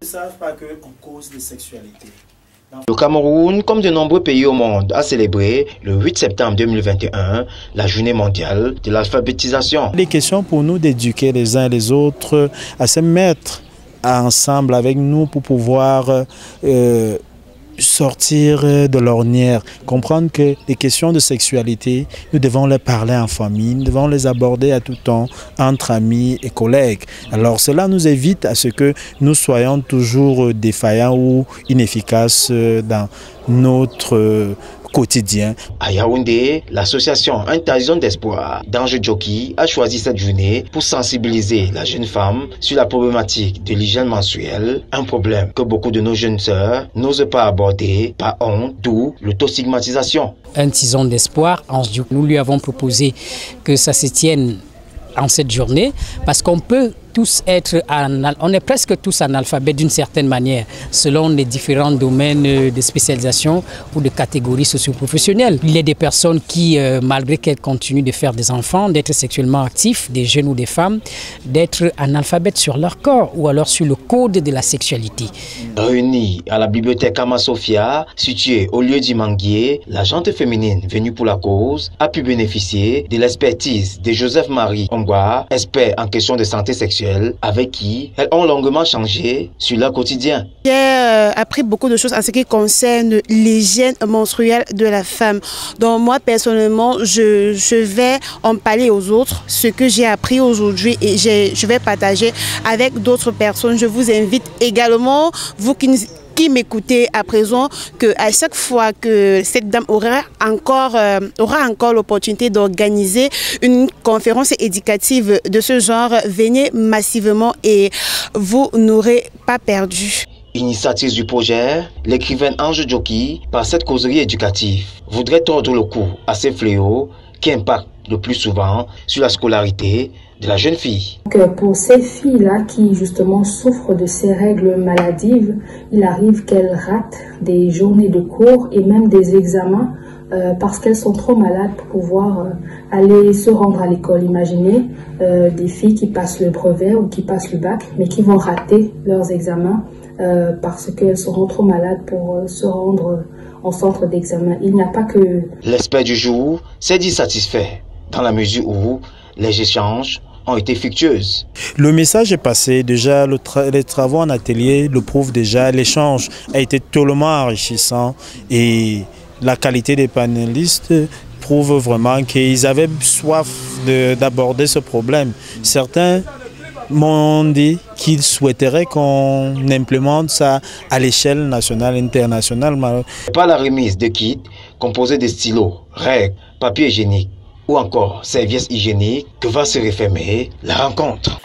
savent pas qu'on cause de sexualité. Le Cameroun, comme de nombreux pays au monde, a célébré le 8 septembre 2021 la journée mondiale de l'alphabétisation. Il est question pour nous d'éduquer les uns et les autres à se mettre ensemble avec nous pour pouvoir sortir de l'ornière, comprendre que les questions de sexualité, nous devons les parler en famille, nous devons les aborder à tout temps entre amis et collègues. Alors cela nous évite à ce que nous soyons toujours défaillants ou inefficaces dans notre quotidien. À Yaoundé, l'association Interhorizon d'Espoir d'Ange Djoki a choisi cette journée pour sensibiliser la jeune femme sur la problématique de l'hygiène menstruelle, un problème que beaucoup de nos jeunes sœurs n'osent pas aborder par honte, d'où l'autostigmatisation. Interhorizon d'Espoir, Ange Djoki, nous lui avons proposé que ça se tienne en cette journée parce qu'on peut tous être, on est presque tous analphabètes d'une certaine manière, selon les différents domaines de spécialisation ou de catégories socio-professionnelles. Il y a des personnes qui, malgré qu'elles continuent de faire des enfants, d'être sexuellement actifs, des jeunes ou des femmes, d'être analphabètes sur leur corps ou alors sur le code de la sexualité. Réunie à la bibliothèque Ama Sophia, située au lieu d'Imanguier, la gente féminine venue pour la cause a pu bénéficier de l'expertise de Joseph-Marie Ongwa, expert en questions de santé sexuelle, avec qui elles ont longuement changé sur leur quotidien. J'ai appris beaucoup de choses en ce qui concerne l'hygiène menstruelle de la femme. Donc moi personnellement, je vais en parler aux autres, ce que j'ai appris aujourd'hui et je vais partager avec d'autres personnes. Je vous invite également, vous qui m'écoutez à présent, qu'à chaque fois que cette dame aura encore l'opportunité d'organiser une conférence éducative de ce genre, venez massivement et vous n'aurez pas perdu. Initiatrice du projet, l'écrivaine Ange Djoki, par cette causerie éducative, voudrait tordre le cou à ces fléaux qui impactent le plus souvent sur la scolarité de la jeune fille. Pour ces filles-là qui justement souffrent de ces règles maladives, il arrive qu'elles ratent des journées de cours et même des examens parce qu'elles sont trop malades pour pouvoir aller se rendre à l'école. Imaginez des filles qui passent le brevet ou qui passent le bac mais qui vont rater leurs examens parce qu'elles seront trop malades pour se rendre en centre d'examen. Il n'y a pas que... L'expert du jour s'est dit satisfait dans la mesure où les échanges ont été fructueuses. Le message est passé, déjà les travaux en atelier le prouvent déjà, l'échange a été totalement enrichissant et la qualité des panélistes prouve vraiment qu'ils avaient soif d'aborder ce problème. Certains m'ont dit qu'ils souhaiteraient qu'on implémente ça à l'échelle nationale, internationale. Par la remise de kits composés de stylos, règles, papier hygiénique ou encore serviettes hygiéniques que va se refermer la rencontre.